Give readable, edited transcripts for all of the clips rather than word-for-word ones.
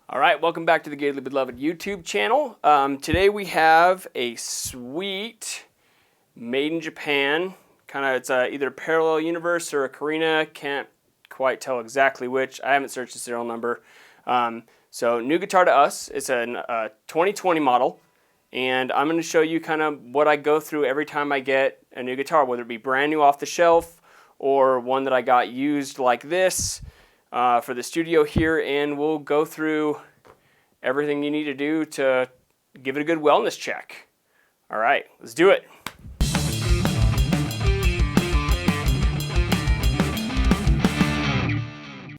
All right, welcome back to the Gatorly Beloved YouTube channel. Today we have a sweet, made in Japan, it's either a Parallel Universe or a Carina, can't quite tell exactly which. I haven't searched the serial number. So new guitar to us, it's a 2020 model, and I'm going to show you kind of what I go through every time I get a new guitar, whether it be brand new off the shelf or one that I got used like this. For the studio here, and we'll go through everything you need to do to give it a good wellness check. All right, let's do it.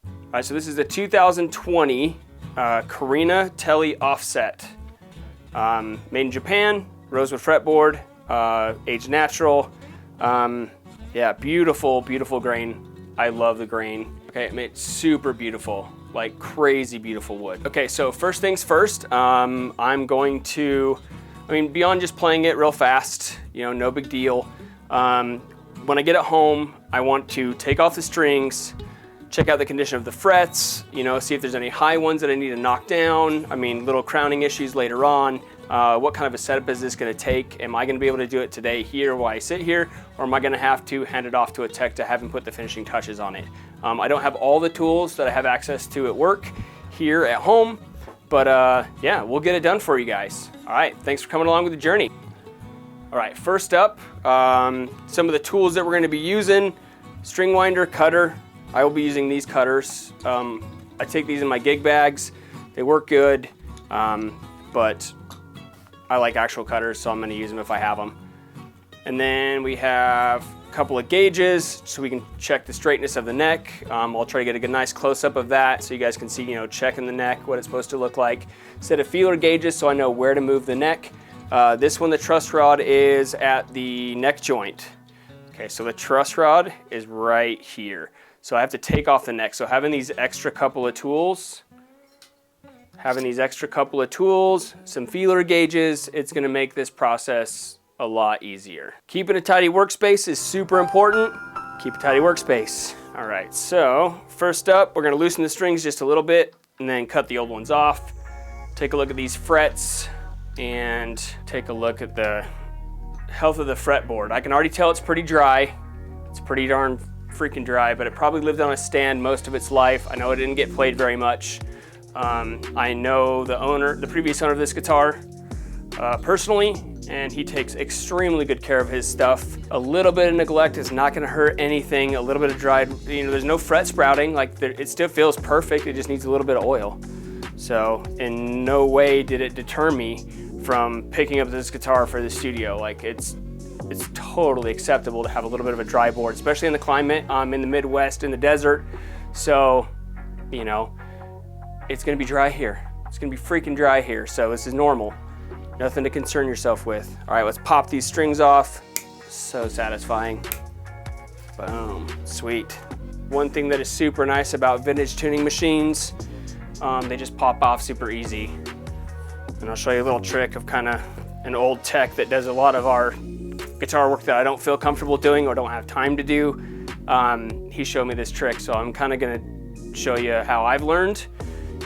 All right, so this is the 2020 Carina Tele Offset. Made in Japan, rosewood fretboard, aged natural. Yeah, beautiful, beautiful grain. I love the grain. Okay, it's super beautiful, like crazy beautiful wood. Okay, so first things first, I'm going to, beyond just playing it real fast, no big deal. When I get it home, I want to take off the strings, check out the condition of the frets, see if there's any high ones that I need to knock down. Little crowning issues later on. What kind of a setup is this going to take? Am I going to be able to do it today here while I sit here, or am I going to have to hand it off to a tech to have him put the finishing touches on it? I don't have all the tools that I have access to at work here at home, but yeah, we'll get it done for you guys. All right, thanks for coming along with the journey. All right, first up, some of the tools that we're going to be using: string winder, cutter. I will be using these cutters. I take these in my gig bags. They work good, but I like actual cutters, so I'm going to use them if I have them. And then we have a couple of gauges so we can check the straightness of the neck. I'll try to get a good nice close-up of that so you guys can see, checking the neck, what it's supposed to look like. Set of feeler gauges so I know where to move the neck. This one, the truss rod is at the neck joint. Okay, so the truss rod is right here. So I have to take off the neck. So having these extra couple of tools, some feeler gauges, it's gonna make this process a lot easier. Keeping a tidy workspace is super important. Keep a tidy workspace. All right, so first up, we're gonna loosen the strings just a little bit and then cut the old ones off. Take a look at these frets and take a look at the health of the fretboard. I can already tell it's pretty dry. It's pretty darn freaking dry, but it probably lived on a stand most of its life. I know it didn't get played very much. I know the previous owner of this guitar personally, and he takes extremely good care of his stuff. A little bit of neglect is not gonna hurt anything. A little bit of dried, there's no fret sprouting, it still feels perfect, it just needs a little bit of oil. So in no way did it deter me from picking up this guitar for the studio. It's totally acceptable to have a little bit of a dry board, especially in the climate. I'm in the Midwest, in the desert, so, it's gonna be dry here. It's gonna be freaking dry here, so this is normal. Nothing to concern yourself with. All right, let's pop these strings off. So satisfying. Boom, sweet. One thing that is super nice about vintage tuning machines, they just pop off super easy. And I'll show you a little trick of kind of an old tech that does a lot of our guitar work that I don't feel comfortable doing or don't have time to do. He showed me this trick, so I'm kind of gonna show you how I've learned.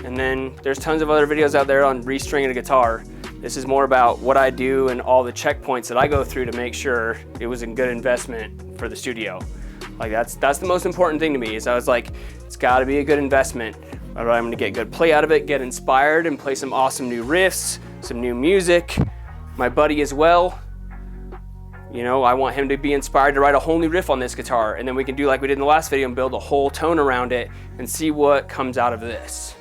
And then there's tons of other videos out there on restringing a guitar. This is more about what I do and all the checkpoints that I go through to make sure it was a good investment for the studio. That's the most important thing to me, is I was like, it's gotta be a good investment. I'm gonna get good play out of it, get inspired, and play some awesome new riffs, some new music. My buddy as well. I want him to be inspired to write a whole new riff on this guitar, and then we can do like we did in the last video and build a whole tone around it and see what comes out of this.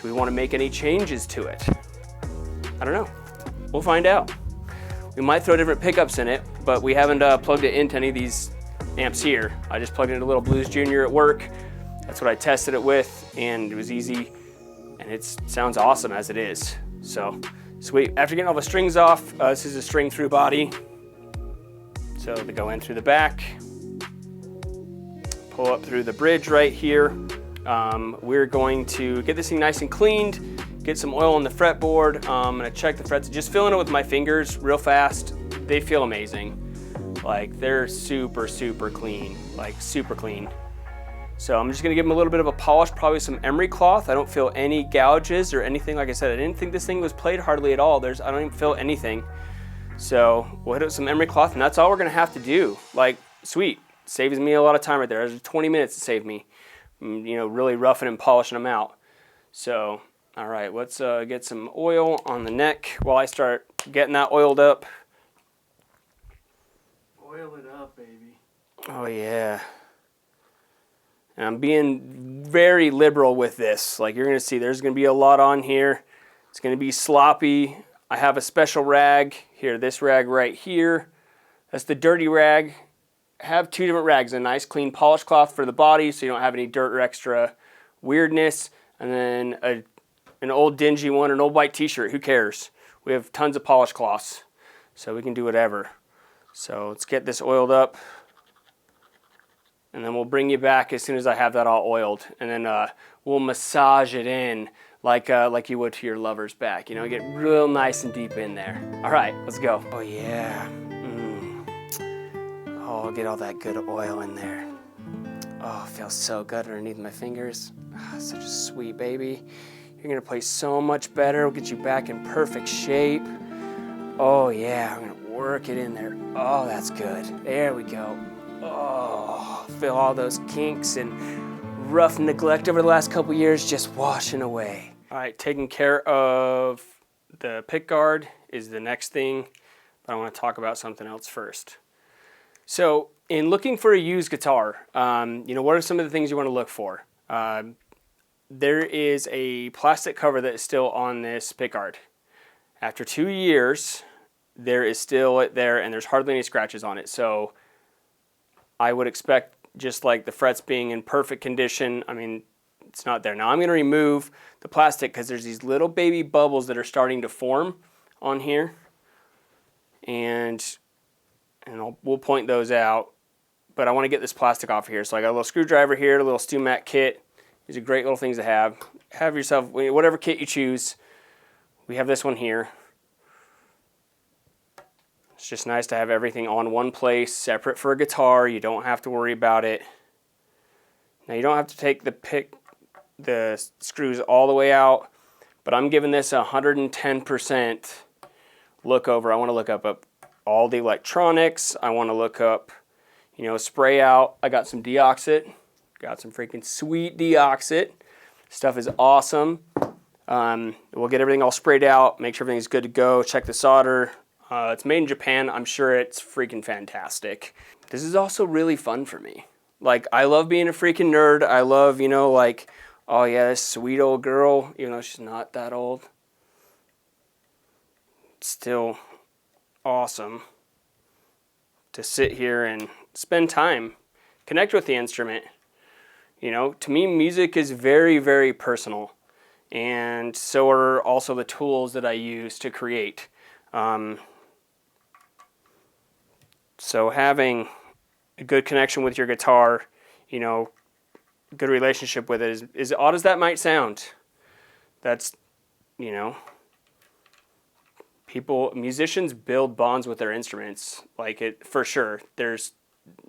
Do we want to make any changes to it? I don't know. We'll find out. We might throw different pickups in it, but we haven't plugged it into any of these amps here. I just plugged it into a little Blues Junior at work. That's what I tested it with, and it was easy, and it sounds awesome as it is. So, sweet. After getting all the strings off, this is a string through body. So they go in through the back, pull up through the bridge right here. We're going to get this thing nice and cleaned, get some oil on the fretboard. I'm gonna check the frets, just feeling it with my fingers real fast. They feel amazing. They're super, super clean, super clean. So I'm just gonna give them a little bit of a polish, probably some emery cloth. I don't feel any gouges or anything. Like I said, I didn't think this thing was played hardly at all. I don't even feel anything. So we'll hit it with some emery cloth, and that's all we're gonna have to do. Like, sweet, saves me a lot of time right there. There's 20 minutes to save me, you know, really roughing and polishing them out. So, all right, let's get some oil on the neck while I start getting that oiled up. Oil it up, baby. Oh yeah. And I'm being very liberal with this. Like, you're gonna see there's gonna be a lot on here. It's gonna be sloppy. I have a special rag here, this rag right here. That's the dirty rag. I have two different rags, a nice clean polish cloth for the body so you don't have any dirt or extra weirdness, and then an old dingy one, an old white t-shirt, who cares? We have tons of polish cloths, so we can do whatever. So let's get this oiled up, and then we'll bring you back as soon as I have that all oiled, and then we'll massage it in like you would to your lover's back. You know, get real nice and deep in there. All right, let's go. Oh yeah. Oh, I'll get all that good oil in there. Oh, it feels so good underneath my fingers. Oh, such a sweet baby. You're gonna play so much better. We'll get you back in perfect shape. Oh yeah, I'm gonna work it in there. Oh, that's good. There we go. Oh, feel all those kinks and rough neglect over the last couple years just washing away. All right, taking care of the pick guard is the next thing, but I want to talk about something else first. So in looking for a used guitar, you know, what are some of the things you want to look for? There is a plastic cover that is still on this pickguard. After 2 years, there is still there, and there's hardly any scratches on it. So I would expect, just like the frets being in perfect condition, I mean, it's not there. Now I'm going to remove the plastic because there's these little baby bubbles that are starting to form on here, and we'll point those out. But I want to get this plastic off here. So I got a little screwdriver here, a little StewMac kit. These are great little things to have. Have yourself, whatever kit you choose. We have this one here. It's just nice to have everything on one place, separate for a guitar. You don't have to worry about it. Now you don't have to take the screws all the way out, but I'm giving this 110% look over. I want to look up all the electronics. I want to look up, you know, spray out. I got some Deoxit. Got some freaking sweet Deoxit. Stuff is awesome. We'll get everything all sprayed out, make sure everything's good to go, check the solder. It's made in Japan. I'm sure it's freaking fantastic. This is also really fun for me. Like, I love being a freaking nerd. I love, you know, like, oh yeah, this sweet old girl, even though she's not that old. Still awesome to sit here and spend time, connect with the instrument. You know, to me, music is very, very personal, and so are also the tools that I use to create. So having a good connection with your guitar, you know, good relationship with it is as odd as that might sound. That's, you know, musicians build bonds with their instruments, like it for sure.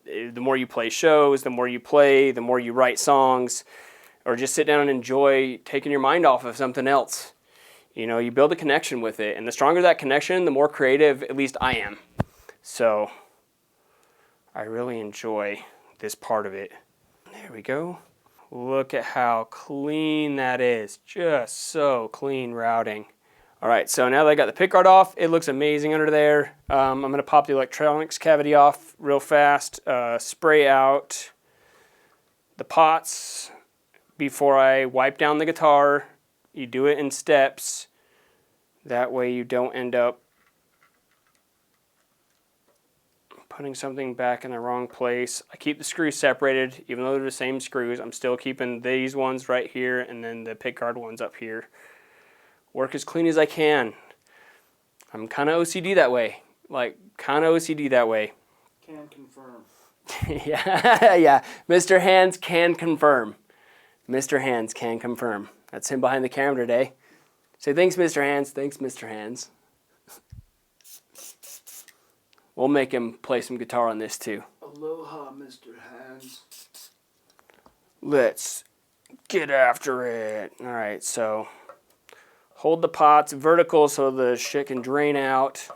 The more you play shows, the more you play, the more you write songs, or just sit down and enjoy taking your mind off of something else. You know, you build a connection with it, and the stronger that connection, the more creative, at least I am. So I really enjoy this part of it. There we go. Look at how clean that is. Just so clean routing. All right, so now that I got the pickguard off, it looks amazing under there. I'm going to pop the electronics cavity off real fast, spray out the pots before I wipe down the guitar. You do it in steps. That way you don't end up putting something back in the wrong place. I keep the screws separated. Even though they're the same screws, I'm still keeping these ones right here and then the pickguard ones up here. Work as clean as I can. I'm kind of OCD that way. Like, kind of OCD that way. Can confirm. yeah. Mr. Hands can confirm. Mr. Hands can confirm. That's him behind the camera today. Say thanks, Mr. Hands. Thanks, Mr. Hands. We'll make him play some guitar on this too. Aloha, Mr. Hands. let's get after it. All right, so hold the pots vertical so the shit can drain out.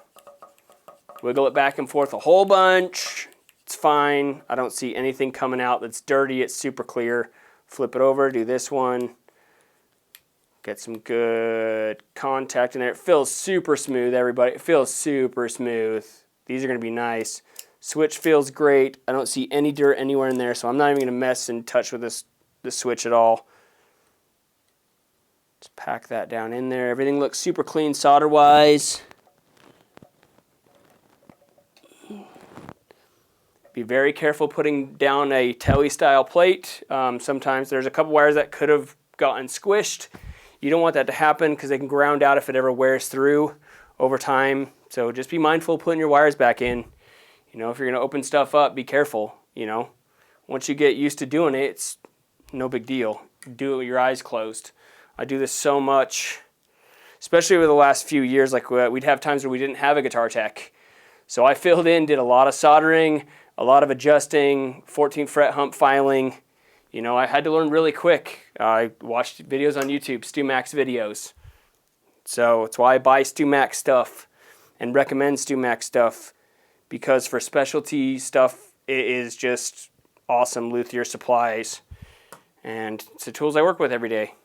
Wiggle it back and forth a whole bunch. It's fine. I don't see anything coming out that's dirty. It's super clear. Flip it over, do this one. Get some good contact in there. It feels super smooth, everybody. It feels super smooth. These are gonna be nice. Switch feels great. I don't see any dirt anywhere in there, so I'm not even gonna mess and touch with this switch at all. Just pack that down in there. Everything looks super clean solder-wise. Be very careful putting down a telly style plate. Sometimes there's a couple wires that could have gotten squished. You don't want that to happen because they can ground out if it ever wears through over time. So just be mindful of putting your wires back in. You know, if you're gonna open stuff up, be careful, you know. Once you get used to doing it, it's no big deal. Do it with your eyes closed. I do this so much, especially over the last few years. Like we'd have times where we didn't have a guitar tech. So I filled in, did a lot of soldering, a lot of adjusting, 14 fret hump filing. You know, I had to learn really quick. I watched videos on YouTube, StewMax videos. So that's why I buy StewMax stuff and recommend StewMax stuff, because for specialty stuff, it is just awesome luthier supplies. And it's the tools I work with every day.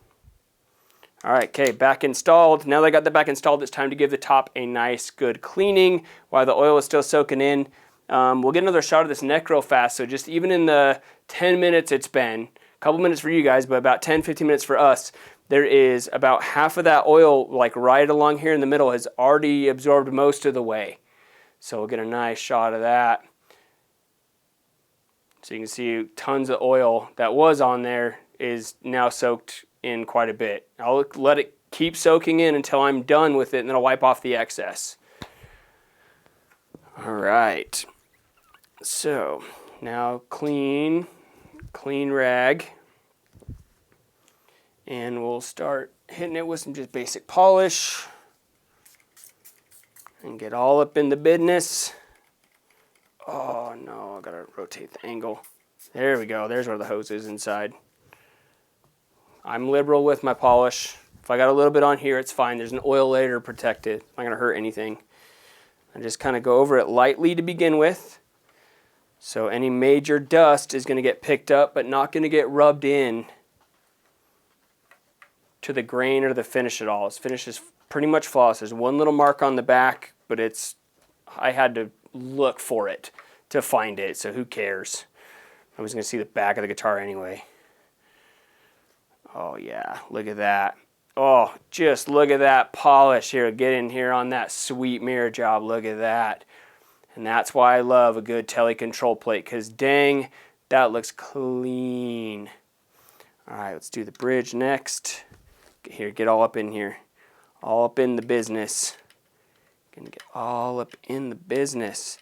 All right, okay, back installed. Now that I got the back installed, it's time to give the top a nice, good cleaning while the oil is still soaking in. We'll get another shot of this neck real fast, so just even in the 10 minutes it's been, a couple minutes for you guys, but about 10, 15 minutes for us, there is about half of that oil, like right along here in the middle, has already absorbed most of the way. So we'll get a nice shot of that. So you can see tons of oil that was on there is now soaked in quite a bit. I'll let it keep soaking in until I'm done with it, and then I'll wipe off the excess. All right. So now clean rag, and we'll start hitting it with some just basic polish and get all up in the business. Oh no, I gotta rotate the angle. There we go, there's where the hose is inside. I'm liberal with my polish. If I got a little bit on here, it's fine. There's an oil layer to protect it. It's not gonna hurt anything. I just kind of go over it lightly to begin with. So any major dust is going to get picked up, but not going to get rubbed in to the grain or the finish at all. This finish is pretty much flawless. There's one little mark on the back, but I had to look for it to find it, so who cares? I was going to see the back of the guitar anyway. Oh yeah, look at that. Oh, just look at that polish here. Get in here on that sweet mirror job. Look at that. And that's why I love a good tele control plate, because dang, that looks clean. All right, let's do the bridge next. Here, get all up in here. All up in the business. Gonna get all up in the business.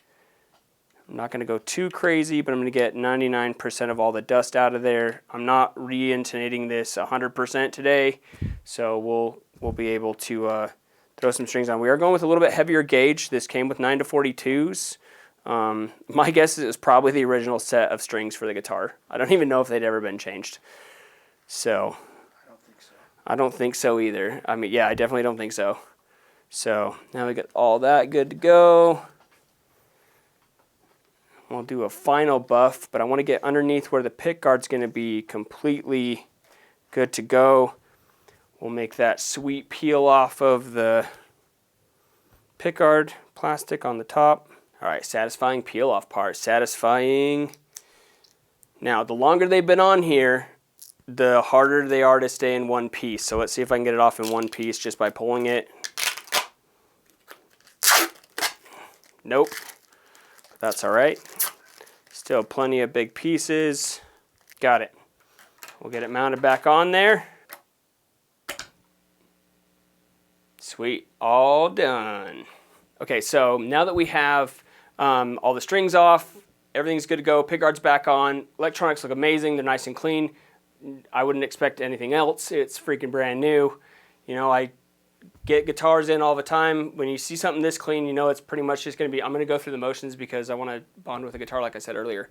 I'm not gonna go too crazy, but I'm gonna get 99% of all the dust out of there. I'm not re-intonating this 100% today, so we'll be able to throw some strings on. We are going with a little bit heavier gauge. This came with 9-42s. My guess is it was probably the original set of strings for the guitar. I don't even know if they'd ever been changed. So I don't think so. I don't think so either. I mean, yeah, I definitely don't think so. So now we got all that good to go. We'll do a final buff, but I want to get underneath where the pick guard's going to be completely good to go. We'll make that sweet peel off of the pickguard plastic on the top. All right, satisfying peel off part, satisfying. Now, the longer they've been on here, the harder they are to stay in one piece. So let's see if I can get it off in one piece just by pulling it. Nope, that's all right. Still plenty of big pieces. Got it. We'll get it mounted back on there. Sweet, all done. Okay, so now that we have all the strings off, everything's good to go, pickguard's back on, electronics look amazing, they're nice and clean. I wouldn't expect anything else, it's freaking brand new. You know, I get guitars in all the time. When you see something this clean, you know it's pretty much just gonna be, I'm gonna go through the motions because I wanna bond with the guitar like I said earlier.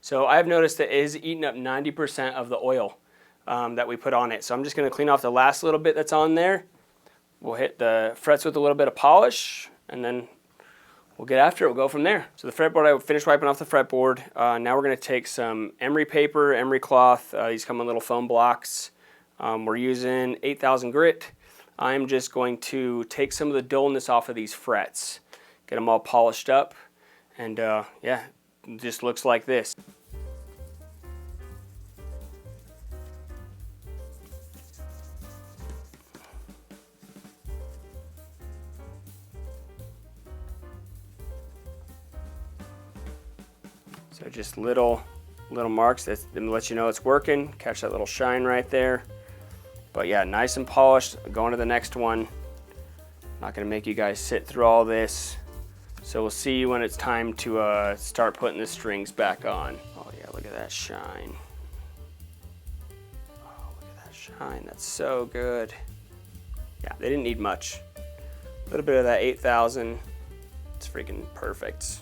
So I've noticed that it has eaten up 90% of the oil that we put on it. So I'm just gonna clean off the last little bit that's on there. We'll hit the frets with a little bit of polish, and then we'll get after it. We'll go from there. So the fretboard, I finished wiping off the fretboard. Now we're gonna take some emery paper, emery cloth. These come in little foam blocks. We're using 8000 grit. I'm just going to take some of the dullness off of these frets, get them all polished up, and yeah, it just looks like this. So just little marks that lets you know it's working. Catch that little shine right there. But yeah, nice and polished. Going to the next one. Not gonna make you guys sit through all this. So we'll see when it's time to start putting the strings back on. Oh yeah, look at that shine. Oh, look at that shine, that's so good. Yeah, they didn't need much. A little bit of that 8000, it's freaking perfect.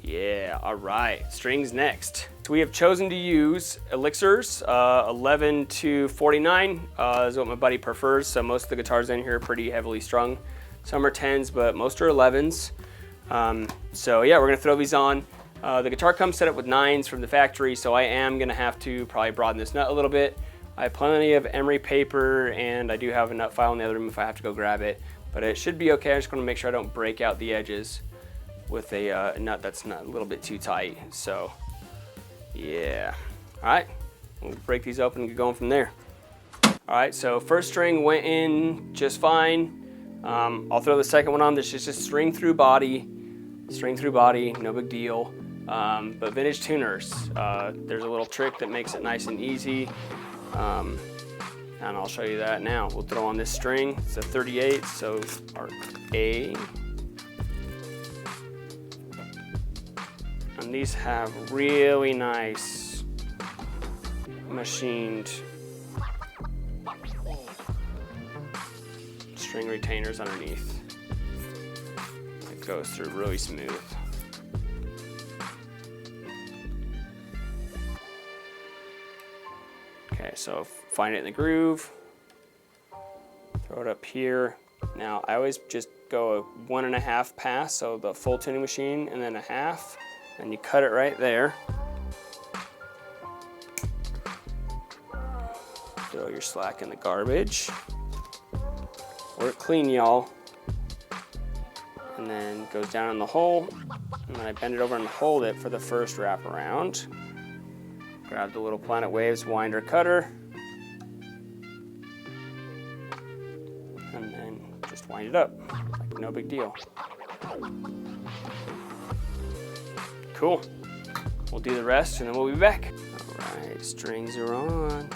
Yeah, all right, strings next. So we have chosen to use Elixirs, 11 to 49 is what my buddy prefers. So most of the guitars in here are pretty heavily strung. Some are 10s, but most are 11s. So yeah, we're gonna throw these on. The guitar comes set up with 9s from the factory, so I am gonna have to probably broaden this nut a little bit. I have plenty of emery paper, and I do have a nut file in the other room if I have to go grab it, but it should be okay. I just wanna make sure I don't break out the edges with a nut that's not a little bit too tight. So yeah, all right, we'll break these open and get going from there. All right, so first string went in just fine. I'll throw the second one on. This is just string through body, no big deal. But vintage tuners, there's a little trick that makes it nice and easy. And I'll show you that now. We'll throw on this string. It's a 38, so our A. And these have really nice machined string retainers underneath. It goes through really smooth. Okay, so find it in the groove, throw it up here. Now I always just go a 1.5 pass, so the full tuning machine, and then a half. And you cut it right there. Throw your slack in the garbage. Work clean, y'all. And then goes down in the hole. And then I bend it over and hold it for the first wrap around. Grab the little Planet Waves winder cutter. And then just wind it up, like no big deal. Cool. We'll do the rest and then we'll be back. All right, strings are on.